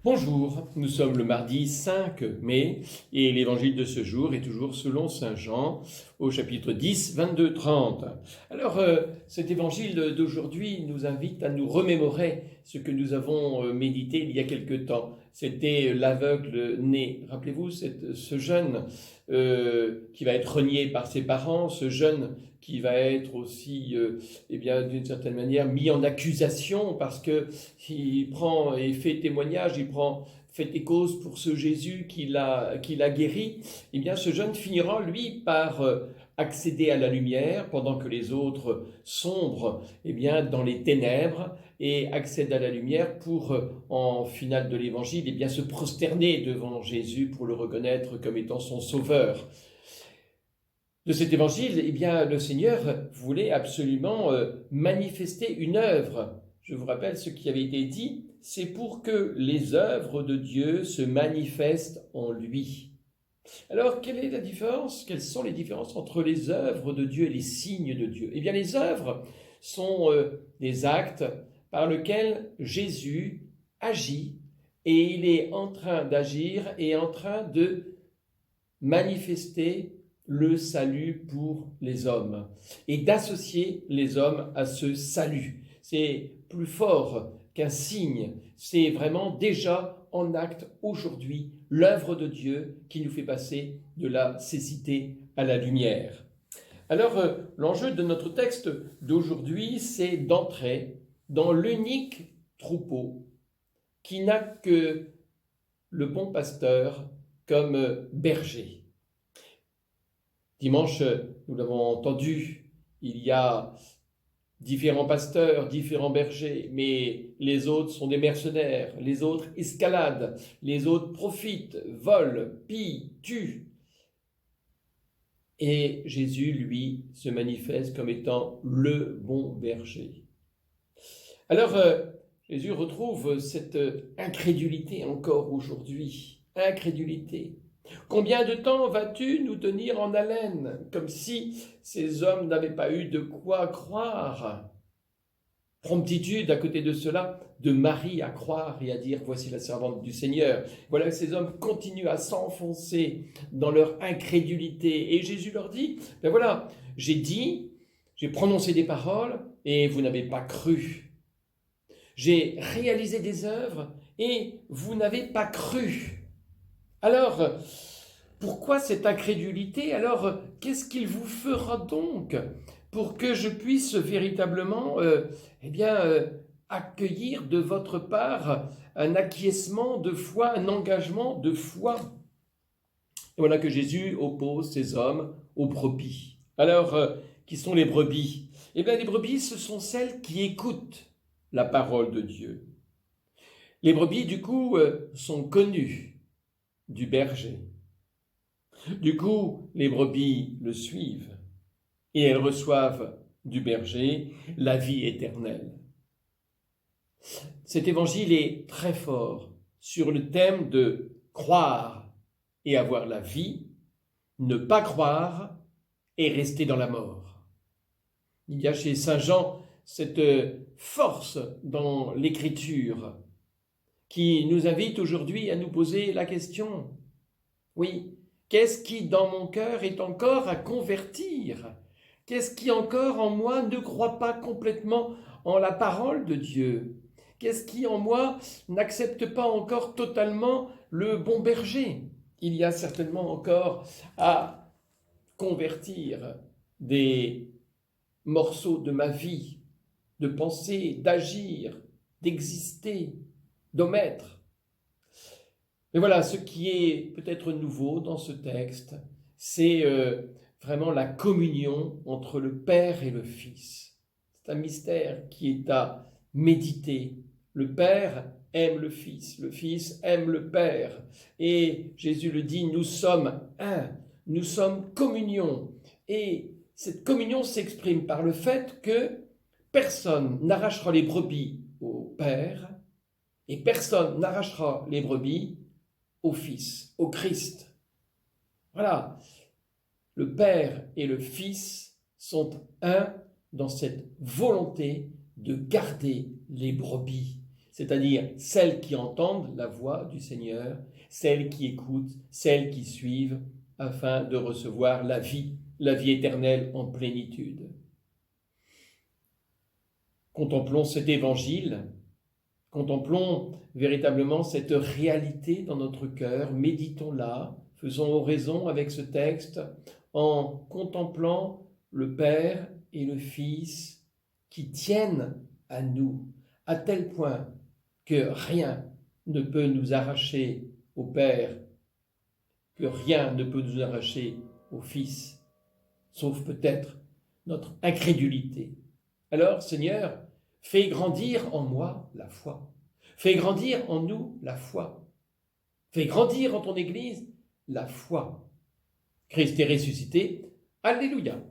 Bonjour, nous sommes le mardi 5 mai et l'évangile de ce jour est toujours selon Saint Jean au chapitre 10, 22, 30. Alors cet évangile d'aujourd'hui nous invite à nous remémorer ce que nous avons médité il y a quelque temps. C'était l'aveugle né. Rappelez-vous ce jeune qui va être renié par ses parents, ce jeune qui va être aussi, d'une certaine manière, mis en accusation parce qu'il prend et fait témoignage, fait des causes pour ce Jésus qu'il a guéri. Eh bien, ce jeune finira, lui, par accéder à la lumière pendant que les autres sombrent dans les ténèbres et accèdent à la lumière pour, en finale de l'évangile, se prosterner devant Jésus pour le reconnaître comme étant son sauveur. De cet évangile, le Seigneur voulait absolument manifester une œuvre. Je vous rappelle ce qui avait été dit, c'est pour que les œuvres de Dieu se manifestent en lui. Alors, quelle est la différence? Quelles sont les différences entre les œuvres de Dieu et les signes de Dieu? Les œuvres sont des actes par lesquels Jésus agit et il est en train d'agir et en train de manifester le salut pour les hommes et d'associer les hommes à ce salut. C'est plus fort qu'un signe, c'est vraiment déjà en acte aujourd'hui l'œuvre de Dieu qui nous fait passer de la cécité à la lumière. Alors l'enjeu de notre texte d'aujourd'hui, c'est d'entrer dans l'unique troupeau qui n'a que le bon pasteur comme berger. Dimanche, nous l'avons entendu, il y a différents pasteurs, différents bergers, mais les autres sont des mercenaires, les autres escaladent, les autres profitent, volent, pillent, tuent. Et Jésus, lui, se manifeste comme étant le bon berger. Alors, Jésus retrouve cette incrédulité encore aujourd'hui, incrédulité. Combien de temps vas-tu nous tenir en haleine, comme si ces hommes n'avaient pas eu de quoi croire? Promptitude, à côté de cela, de Marie à croire et à dire « Voici la servante du Seigneur ». Voilà, ces hommes continuent à s'enfoncer dans leur incrédulité. Et Jésus leur dit « voilà, j'ai prononcé des paroles et vous n'avez pas cru. J'ai réalisé des œuvres et vous n'avez pas cru. » Alors, pourquoi cette incrédulité? Alors, qu'est-ce qu'il vous fera donc pour que je puisse véritablement accueillir de votre part un acquiescement de foi, un engagement de foi? Et voilà que Jésus oppose ces hommes aux brebis. Alors, qui sont les brebis? Les brebis, ce sont celles qui écoutent la parole de Dieu. Les brebis, du coup, sont connues du berger. Du coup, les brebis le suivent et elles reçoivent du berger la vie éternelle. Cet évangile est très fort sur le thème de croire et avoir la vie, ne pas croire et rester dans la mort. Il y a chez Saint Jean cette force dans l'écriture qui nous invite aujourd'hui à nous poser la question. Oui, qu'est-ce qui dans mon cœur est encore à convertir? Qu'est-ce qui encore en moi ne croit pas complètement en la parole de Dieu? Qu'est-ce qui en moi n'accepte pas encore totalement le bon berger? Il y a certainement encore à convertir des morceaux de ma vie, de penser, d'agir, d'exister, d'omettre. Mais voilà, ce qui est peut-être nouveau dans ce texte, c'est vraiment la communion entre le Père et le Fils. C'est un mystère qui est à méditer. Le Père aime le Fils aime le Père. Et Jésus le dit, nous sommes un, nous sommes communion. Et cette communion s'exprime par le fait que personne n'arrachera les brebis au Père et personne n'arrachera les brebis au Fils, au Christ. Voilà, le Père et le Fils sont un dans cette volonté de garder les brebis, c'est-à-dire celles qui entendent la voix du Seigneur, celles qui écoutent, celles qui suivent, afin de recevoir la vie éternelle en plénitude. Contemplons cet évangile, contemplons véritablement cette réalité dans notre cœur, méditons-la, faisons oraison avec ce texte en contemplant le Père et le Fils qui tiennent à nous, à tel point que rien ne peut nous arracher au Père, que rien ne peut nous arracher au Fils, sauf peut-être notre incrédulité. Alors, Seigneur, fais grandir en moi la foi. Fais grandir en nous la foi. Fais grandir en ton Église la foi. Christ est ressuscité. Alléluia.